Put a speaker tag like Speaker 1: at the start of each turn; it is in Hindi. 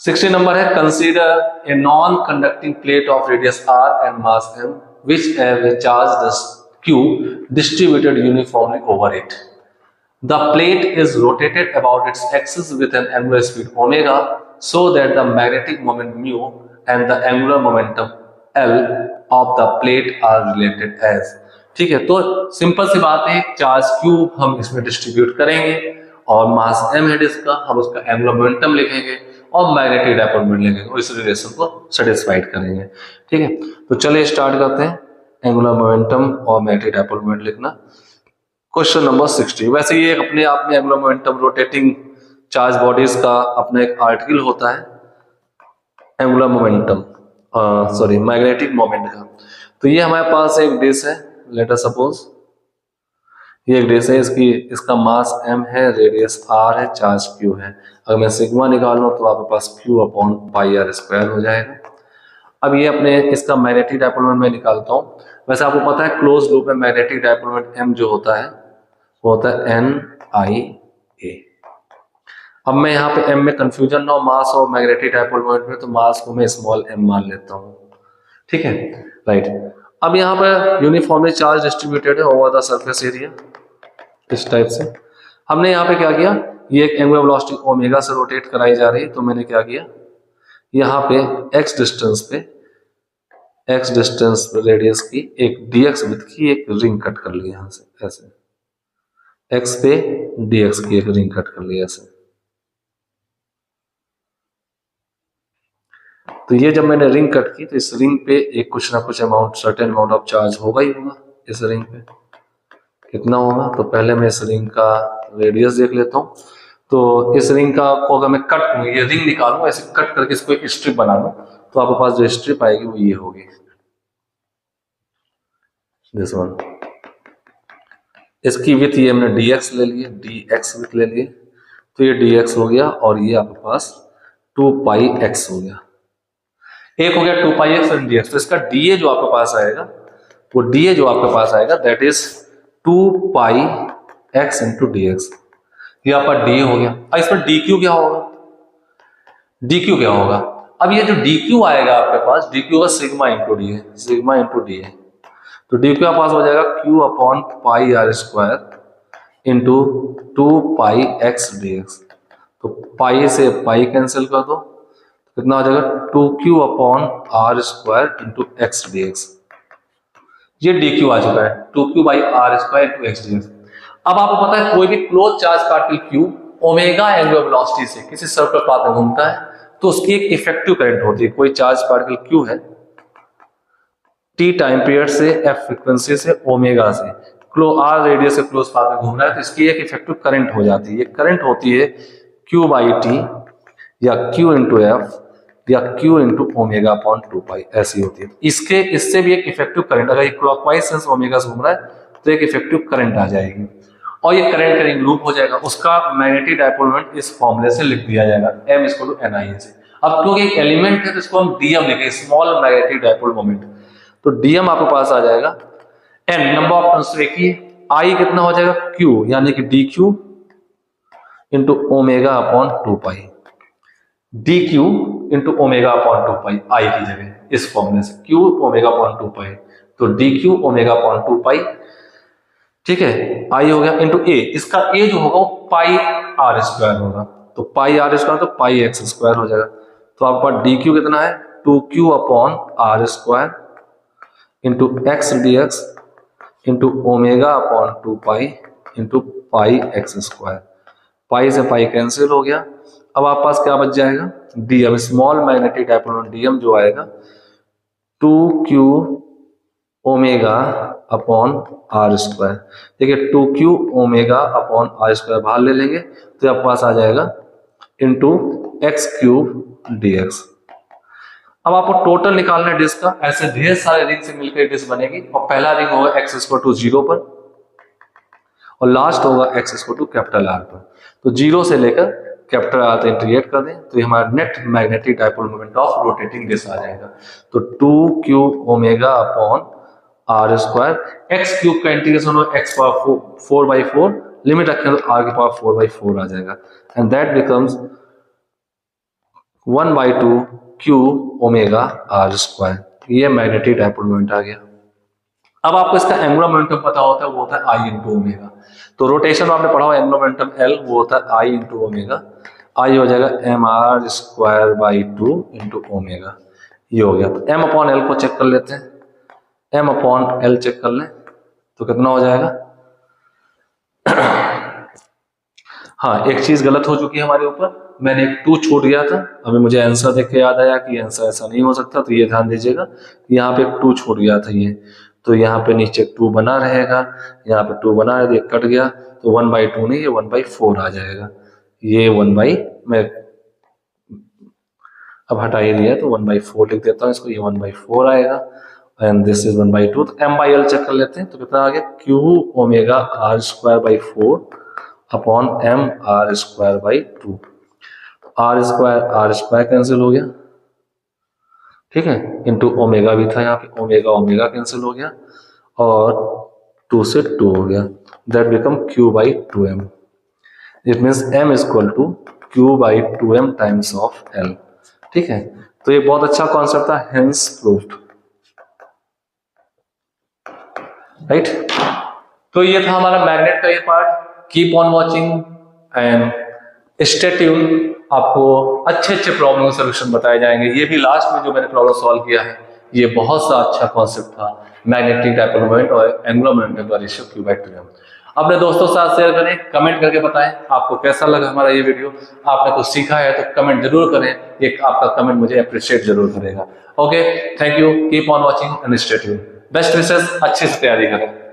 Speaker 1: 60 नंबर है, consider a non conducting plate of radius r and mass m which have a charge q distributed uniformly over it. The plate is rotated about its axis with an angular speed omega so that the magnetic moment mu and the angular momentum L of the plate are related as. ठीक है, तो सिंपल सी बात है, चार्ज Q हम इसमें डिस्ट्रीब्यूट करेंगे और मास m है डिस्क का, हम उसका एंगुलर मोमेंटम लिखेंगे और मैग्नेटिक डायपोल मोमेंट लिखेंगे और इस रिलेशन को सेटिस्फाइड करेंगे। ठीक है, तो चलिए स्टार्ट करते हैं एंगुलर मोमेंटम और मैग्नेटिक डायपोल मोमेंट लिखना। Question number 60। वैसे ये अपने आप में angular momentum rotating charge bodies का अपना एक आर्टिकल होता है, angular momentum sorry magnetic moment का। तो ये हमारे पास एक डिस्क है, लेट अस सपोज ये एक डिस्क है, इसका मास m है, रेडियस r है, चार्ज q है। अगर मैं सिग्मा निकाल लूं तो आपके पास q upon pi r square हो जाएगा। अब ये अपने इसका मैग्नेटिक डायपोल मोमेंट मैं निकालता हूं। वैसे आपको पता है क्लोज लूप में मैग्नेटिक डायपोल मोमेंट m जो होता है वो होता है NIA। अब मैं यहाँ पे m में कंफ्यूजन ना हो मास और मैग्नेटिक डायपोल मोमेंट में, तो मास को मैं स्मॉल m मान लेता हूँ। ठीक है, राइट। अब यहाँ पर यूनिफॉर्मली चार्ज डिस्ट्रीब्यूटेड है ओवर द सरफेस एरिया इस टाइप से। हमने यहाँ पे क्या किया, ये एक एंगुलर वेलोसिटी ओमेगा से रोटेट कराई जा रही है, तो मैंने क्या किया, यहाँ पे x डिस्टेंस रेडियस की एक dx विड्थ की एक रिंग कट कर ली यहाँ से, ऐसे x पे dx की एक रिंग कट कर ली ऐसे। तो ये जब मैंने रिंग कट की तो इस रिंग पे एक कुछ ना कुछ amount, certain amount of charge होगा ही होगा। इस रिंग पे कितना होगा, तो पहले मैं इस रिंग का रेडियस देख लेता हूँ। तो इस रिंग का को अगर मैं कट करूँ, ये रिंग निकालूं, ऐसे कट करके इसको एक स्ट्रिप बना दूं, तो आपके पास जो स्ट्रिप आएगी वो ये होगी, दिस वन। इसकी विथ ये हमने dx ले लिए, dx विथ ले लिए, तो ये dx हो गया और ये आपके पास 2 पाई x हो गया। एक हो गया 2 पाई x और dx। तो इसका dA जो आपके पास आएगा, वो dA जो आपके पास आएगा that is 2 pi x into dx। ये आपका dA हो गया। अब इसमें dq क्या होगा, dq क्या होगा, अब ये जो dq आएगा आपके पास, dq होगा sigma into dA, sigma into dA। तो dq आपके पास हो जाएगा q upon pi r square into 2 पाई x dx। तो पाई से पाई कैंसिल कर दो, कितना हो जाएगा 2q upon r square into x dx। ये dq आ चुका है, 2q by r square into x dx। अब आपको पता है कोई भी close charge particle q omega angular velocity से किसी सर्कुलर पाथ में घूमता है तो उसकी एक इफेक्टिव करंट होती है। कोई चार्ज पार्टिकल q है, t टाइम पीरियड से, f फ्रीक्वेंसी से, ओमेगा से r रेडियस से क्लोज पाथ में घूम रहा है, तो इसकी एक इफेक्टिव करंट हो जाती है। ये करंट होती है q बाई टी या q इंटू एफ या q इंटू ओमेगा अपॉन 2 पाई, ऐसी होती है। इससे भी एक इफेक्टिव करंट, अगर ये क्लॉकवाइज सेंस ओमेगा से घूम रहा है तो एक इफेक्टिव करंट आ जाएगी और ये करंट करेंट लूप हो जाएगा। उसका मैग्नेटिक डायपोल मोमेंट इस फॉर्मूले से लिख दिया जाएगा, m इक्वल टू NIA से। अब क्योंकि एक एलिमेंट है तो इसको हम dm लिखेंगे, स्मॉल मैग्नेटिक डायपोल मोमेंट। तो dm आपके पास आ जाएगा n, नंबर ऑफ टर्न्स तो एक ही, I कितना हो जाएगा q, यानी कि dq into omega upon 2 pi, dq into omega upon 2 pi I की जगह इस फॉर्मूले से, q ओमेगा अपॉन 2 पाई, तो dq ओमेगा अपॉन 2 पाई। ठीक है, I हो गया इंटू a, इसका a जो होगा वो पाई r स्क्वायर होगा, तो पाई r स्क्वायर तो पाई x स्क्वायर हो जाएगा। तो आपका dq कितना है 2q upon r square into x dx into omega upon 2 pi into pi x square. Pi से पाई कैंसिल हो गया। अब आपके पास क्या बच जाएगा, dm, small magnetic dipole moment dm जो आएगा 2q omega upon r square. देखिए 2q omega upon r square बाहर ले लेंगे तो आपके पास आ जाएगा इंटू एक्स क्यूब dx। अब आपको टोटल निकालना है डिस्क का, ऐसे ढेर सारे रिंग से मिलकर डिस्क बनेगी और पहला रिंग होगा x इक्वल टू 0 पर और लास्ट होगा x equal to capital R पर। तो 0 से लेकर कैपिटल R तक इंटीग्रेट कर दें तो ये हमारा net magnetic dipole moment of rotating disc आ जाएगा। तो 2q omega upon r square, x cube का इंटीग्रेशन हो x पावर 4/4, लिमिट रखें तो r की पावर 4/4 आ जाएगा, and that becomes 1/2 q omega are square. ये मैग्नेटिक डायपोल मोमेंट आ गया। अब आपको इसका एंगुलर मोमेंटम पता होता है, वो होता है आई इंटू ओमेगा। तो रोटेशन आपने पढ़ा हो एंगुलर मोमेंटम एल, वो होता है आई इंटू ओमेगा। आई हो जाएगा M R square by 2 into omega. ये हो गया। तो एम अपॉन एल को चेक कर लेते हैं, एम अपॉन एल चेक कर लें तो कितना हो जाएगा। हाँ, एक चीज गलत हो चुकी है हमारे ऊपर, मैंने एक 2 छोड़ गया था। अभी मुझे आंसर देख के याद आया कि आंसर ऐसा नहीं हो सकता, तो ये ध्यान दीजिएगा, यहाँ पे एक 2 छूट गया था ये, तो यहाँ पे नीचे 2 बना रहेगा, यहाँ पे 2 बना है, ये कट गया, तो 1/2 नहीं, ये 1/4 आ जाएगा। ये मैं अब हटा ही दिया, तो 1/4 लिख देता हूँ इसको, ये 1/4 आएगा, एंड दिस इज 1/2। तो एम बाई एल चेक कर लेते हैं, तो कितना आ गया, Q omega are square by 4 upon M R square by 2। R square cancel हो गया, ठीक है, इंटू ओमेगा भी था यहाँ पे, ओमेगा ओमेगा कैंसिल हो गया, और 2 से 2 हो गया, that become Q by 2m। It means m is equal to Q by 2m times of l। ठीक है, तो ये बहुत अच्छा कॉन्सेप्ट था, हेंस प्रूव्ड, राइट। तो ये था हमारा मैग्नेट का ये part. Keep on watching and stay tune, आपको अच्छे अच्छे प्रॉब्लम सोल्यूशन बताए जाएंगे। ये भी लास्ट में जो मैंने प्रॉब्लम सॉल्व किया है, ये बहुत सा अच्छा कॉन्सेप्ट था, मैग्नेटिक डायपोल मोमेंट और एंगुलर मोमेंटम का रेशियो क्यू बाई 2m। अपने दोस्तों के साथ शेयर करें, कमेंट करके बताएं आपको कैसा लगा हमारा ये वीडियो, आपने कुछ सीखा है तो कमेंट जरूर करें, ये आपका कमेंट मुझे अप्रिशिएट जरूर करेगा। Okay, thank you, keep on watching and stay tune. Best wishes, अच्छे से तैयारी करें।